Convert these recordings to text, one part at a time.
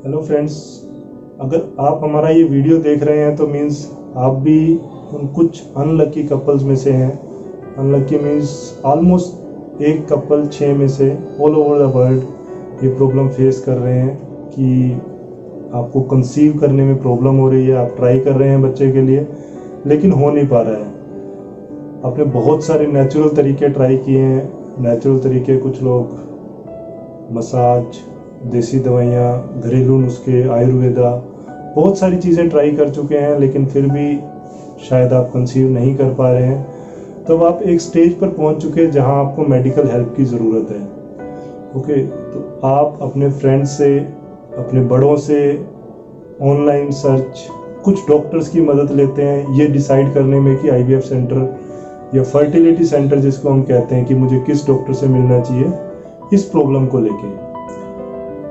Hello friends, अगर आप हमारा ये वीडियो देख रहे हैं तो मीन्स आप भी उन कुछ अनलकी कपल्स में से हैं। अनलकी मीन्स ऑलमोस्ट एक कपल 6 में से ऑल ओवर द वर्ल्ड ये प्रॉब्लम फेस कर रहे हैं कि आपको कंसीव करने में प्रॉब्लम हो रही है। आप ट्राई कर रहे हैं बच्चे के लिए लेकिन हो नहीं पा रहा है। आपने बहुत सारे नेचुरल तरीके ट्राई किए हैं। नेचुरल तरीके, कुछ लोग मसाज, देसी दवाइयाँ, घरेलू नुस्खे, आयुर्वेदा, बहुत सारी चीज़ें ट्राई कर चुके हैं लेकिन फिर भी शायद आप कंसीव नहीं कर पा रहे हैं। तब आप एक स्टेज पर पहुंच चुके हैं जहां आपको मेडिकल हेल्प की ज़रूरत है। ओके, तो आप अपने फ्रेंड्स से, अपने बड़ों से ऑनलाइन सर्च, कुछ डॉक्टर्स की मदद लेते हैं ये डिसाइड करने में कि आईवीएफ सेंटर या फर्टिलिटी सेंटर जिसको हम कहते हैं कि मुझे किस डॉक्टर से मिलना चाहिए इस प्रॉब्लम को लेके।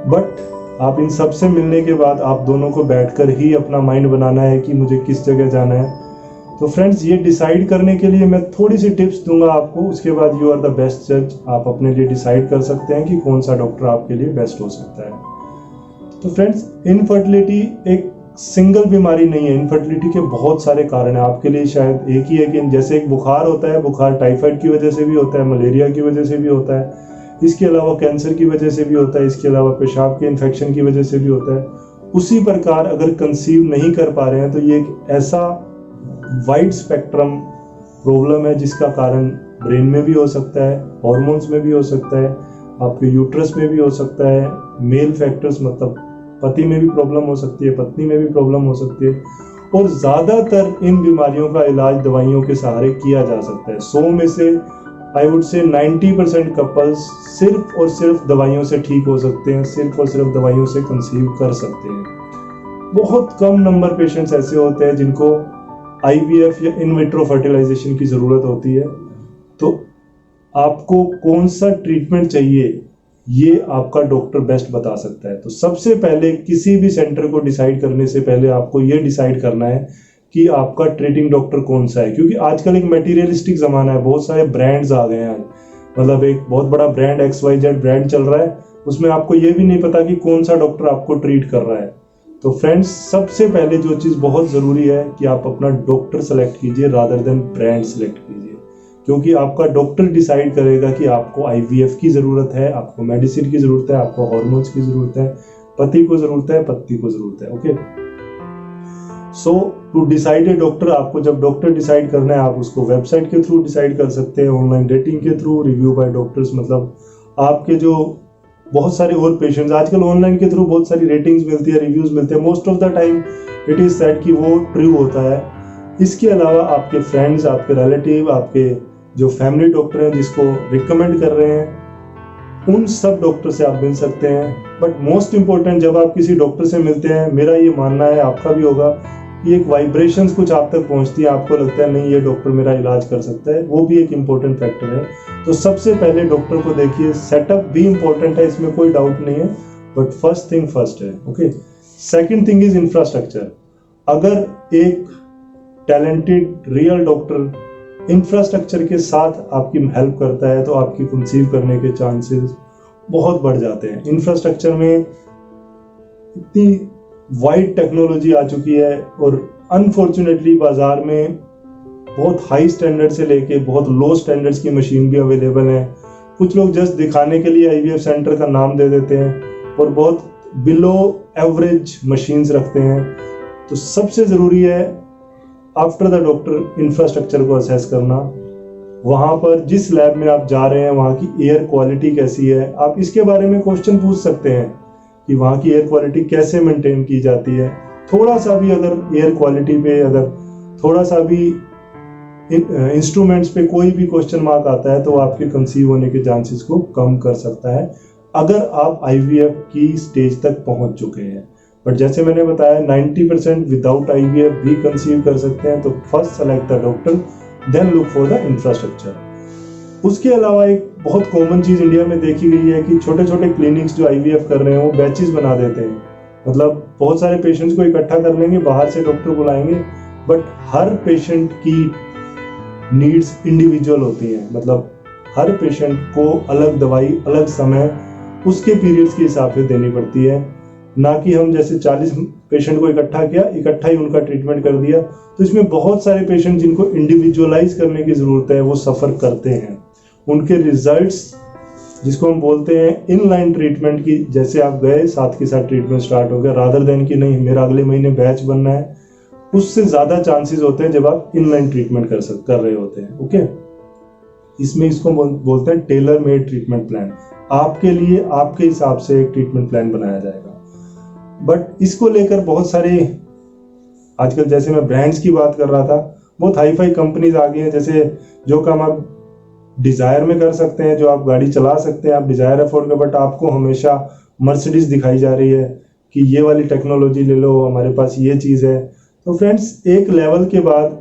बट आप इन सब से मिलने के बाद आप दोनों को बैठकर ही अपना माइंड बनाना है कि मुझे किस जगह जाना है। तो फ्रेंड्स, ये डिसाइड करने के लिए मैं थोड़ी सी टिप्स दूंगा आपको, उसके बाद यू आर द बेस्ट जज। आप अपने लिए डिसाइड कर सकते हैं कि कौन सा डॉक्टर आपके लिए बेस्ट हो सकता है। तो फ्रेंड्स, इनफर्टिलिटी एक सिंगल बीमारी नहीं है। इनफर्टिलिटी के बहुत सारे कारण हैं। आपके लिए शायद एक ही है कि जैसे एक बुखार होता है, बुखार टाइफाइड की वजह से भी होता है, मलेरिया की वजह से भी होता है, इसके अलावा कैंसर की वजह से भी होता है, इसके अलावा पेशाब के इन्फेक्शन की वजह से भी होता है। उसी प्रकार अगर कंसीव नहीं कर पा रहे हैं तो ये एक ऐसा वाइड स्पेक्ट्रम प्रॉब्लम है जिसका कारण ब्रेन में भी हो सकता है, हॉर्मोन्स में भी हो सकता है, आपके यूट्रस में भी हो सकता है, मेल फैक्टर्स मतलब पति में भी प्रॉब्लम हो सकती है, पत्नी में भी प्रॉब्लम हो सकती है। और ज़्यादातर इन बीमारियों का इलाज दवाइयों के सहारे किया जा सकता है। 100 में से आई वुड से 90% कपल्स सिर्फ और सिर्फ दवाइयों से ठीक हो सकते हैं, सिर्फ और सिर्फ दवाइयों से कंसीव कर सकते हैं। बहुत कम नंबर पेशेंट्स ऐसे होते हैं जिनको आईवीएफ या इन विट्रो फर्टिलाइजेशन की ज़रूरत होती है। तो आपको कौन सा ट्रीटमेंट चाहिए ये आपका डॉक्टर बेस्ट बता सकता है। तो सबसे पहले किसी भी सेंटर को डिसाइड करने से पहले आपको ये डिसाइड करना है कि आपका ट्रीटिंग डॉक्टर कौन सा है। क्योंकि आजकल एक मटेरियलिस्टिक ज़माना है, बहुत सारे ब्रांड्स आ गए हैं। मतलब एक बहुत बड़ा ब्रांड XYZ ब्रांड चल रहा है, उसमें आपको ये भी नहीं पता कि कौन सा डॉक्टर आपको ट्रीट कर रहा है। तो फ्रेंड्स, सबसे पहले जो चीज़ बहुत ज़रूरी है कि आप अपना डॉक्टर सेलेक्ट कीजिए रादर देन ब्रांड सेलेक्ट कीजिए। क्योंकि आपका डॉक्टर डिसाइड करेगा कि आपको आईवीएफ की ज़रूरत है, आपको मेडिसिन की ज़रूरत है, आपको हॉर्मोन्स की ज़रूरत है, पति को ज़रूरत है, पत्नी को ज़रूरत है। Okay, so to decide a doctor, आपको जब डॉक्टर डिसाइड करना है आप उसको वेबसाइट के थ्रू डिसाइड कर सकते हैं, ऑनलाइन रेटिंग के थ्रू, रिव्यू बाय डॉक्टर्स। मतलब आपके जो बहुत सारे और पेशेंट्स आजकल ऑनलाइन के थ्रू बहुत सारी रेटिंग्स मिलती है, रिव्यूज मिलते हैं। Most of the time it is said कि वो ट्रू होता है। इसके अलावा आपके फ्रेंड्स, आपके रिलेटिव, आपके जो फैमिली डॉक्टर हैं जिसको रिकमेंड कर रहे हैं, उन सब डॉक्टर से आप मिल सकते हैं। बट मोस्ट इंपॉर्टेंट, जब आप किसी डॉक्टर से मिलते हैं, मेरा ये मानना है, आपका भी होगा, कि एक वाइब्रेशंस कुछ आप तक पहुंचती है, आपको लगता है नहीं ये डॉक्टर मेरा इलाज कर सकता है, वो भी एक इम्पोर्टेंट फैक्टर है। तो सबसे पहले डॉक्टर को देखिए। सेटअप भी इम्पोर्टेंट है, इसमें कोई डाउट नहीं है, बट फर्स्ट थिंग फर्स्ट है। Okay, second thing is infrastructure. अगर एक टैलेंटेड रियल डॉक्टर इंफ्रास्ट्रक्चर के साथ आपकी हेल्प करता है तो आपकी कंसीव करने के चांसेस बहुत बढ़ जाते हैं। इंफ्रास्ट्रक्चर में इतनी वाइड टेक्नोलॉजी आ चुकी है और अनफॉर्चुनेटली बाजार में बहुत हाई स्टैंडर्ड से लेके बहुत लो स्टैंडर्ड्स की मशीन भी अवेलेबल है। कुछ लोग जस्ट दिखाने के लिए आईवीएफ सेंटर का नाम दे देते हैं और बहुत बिलो एवरेज मशीन्स रखते हैं। तो सबसे ज़रूरी है आफ्टर द डॉक्टर इंफ्रास्ट्रक्चर को असेस करना। वहाँ पर जिस लैब में आप जा रहे हैं वहाँ की एयर क्वालिटी कैसी है, आप इसके बारे में क्वेश्चन पूछ सकते हैं कि वहाँ की एयर क्वालिटी कैसे मेंटेन की जाती है। थोड़ा सा भी अगर एयर क्वालिटी पे, अगर थोड़ा सा भी इंस्ट्रूमेंट्स पे कोई भी क्वेश्चन मार्क आता है तो आपके कंसीव होने के चांसेस को कम कर सकता है, अगर आप आईवीएफ की स्टेज तक पहुँच चुके हैं। बट जैसे मैंने बताया 90% विदाउट आईवीएफ भी कंसीव कर सकते हैं। तो first select the doctor, then look for the infrastructure. उसके अलावा एक बहुत कॉमन चीज़ इंडिया में देखी गई है कि छोटे छोटे क्लिनिक्स जो आईवीएफ कर रहे हैं वो बैचेस बना देते हैं। मतलब बहुत सारे पेशेंट्स को इकट्ठा कर लेंगे, बाहर से डॉक्टर बुलाएंगे, बट हर पेशेंट की नीड्स इंडिविजुअल होती हैं। मतलब हर पेशेंट को अलग दवाई, अलग समय, उसके पीरियड्स के हिसाब से देनी पड़ती है। ना कि हम जैसे 40 पेशेंट को इकट्ठा ही उनका ट्रीटमेंट कर दिया। तो इसमें बहुत सारे पेशेंट जिनको इंडिविजुअलाइज करने की ज़रूरत है वो सफ़र करते हैं। उनके रिजल्ट्स जिसको हम बोलते हैं इनलाइन ट्रीटमेंट की, जैसे आप गए साथ के साथ ट्रीटमेंट स्टार्ट हो गया, रादर देन कि नहीं मेरा अगले महीने बैच बनना है, उससे ज़्यादा चांसेस होते हैं जब आप इनलाइन ट्रीटमेंट कर रहे होते हैं। ओके, इसमें इसको बोलते हैं टेलर मेड ट्रीटमेंट प्लान। आपके लिए आपके हिसाब से एक ट्रीटमेंट प्लान बनाया जाएगा। बट इसको लेकर बहुत सारे आजकल, जैसे मैं ब्रांड्स की बात कर रहा था, बहुत हाई फाई कंपनीज आ गई हैं। जैसे जो काम आप डिजायर में कर सकते हैं, जो आप गाड़ी चला सकते हैं, आप डिजायर अफोर्ड कर, बट आपको हमेशा मर्सिडीज दिखाई जा रही है कि ये वाली टेक्नोलॉजी ले लो, हमारे पास ये चीज़ है। तो फ्रेंड्स, एक लेवल के बाद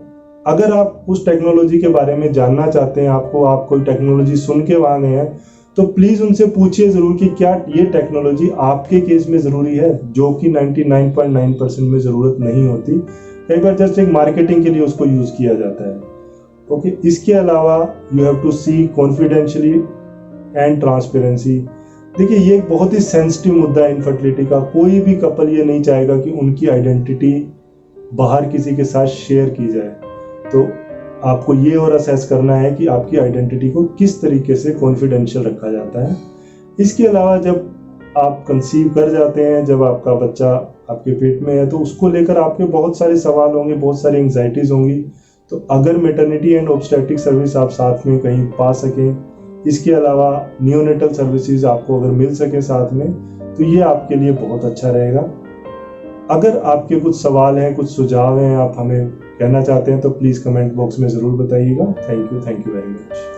अगर आप उस टेक्नोलॉजी के बारे में जानना चाहते हैं, आप कोई टेक्नोलॉजी सुन के वहाँ गए हैं, तो प्लीज़ उनसे पूछिए ज़रूर कि क्या ये टेक्नोलॉजी आपके केस में ज़रूरी है, जो कि 99.9% में ज़रूरत नहीं होती। कई बार जस्ट एक मार्केटिंग के लिए उसको यूज़ किया जाता है। ओके, इसके अलावा you have to see confidentially and transparency. देखिए, ये एक बहुत ही सेंसिटिव मुद्दा है इनफर्टिलिटी का। कोई भी कपल ये नहीं चाहेगा कि उनकी आइडेंटिटी बाहर किसी के साथ शेयर की जाए। तो आपको ये और असेस करना है कि आपकी आइडेंटिटी को किस तरीके से कॉन्फिडेंशियल रखा जाता है। इसके अलावा जब आप कंसीव कर जाते हैं, जब आपका बच्चा आपके पेट में है, तो उसको लेकर आपके बहुत सारे सवाल होंगे, बहुत सारी एंग्जाइटीज होंगी। तो अगर मैटरनिटी एंड ऑब्स्टेट्रिक सर्विस आप साथ में कहीं पा सकें, इसके अलावा नियोनेटल सर्विसेज आपको अगर मिल सके साथ में, तो ये आपके लिए बहुत अच्छा रहेगा। अगर आपके कुछ सवाल हैं, कुछ सुझाव हैं, आप हमें कहना चाहते हैं, तो प्लीज़ कमेंट बॉक्स में ज़रूर बताइएगा। Thank you very much.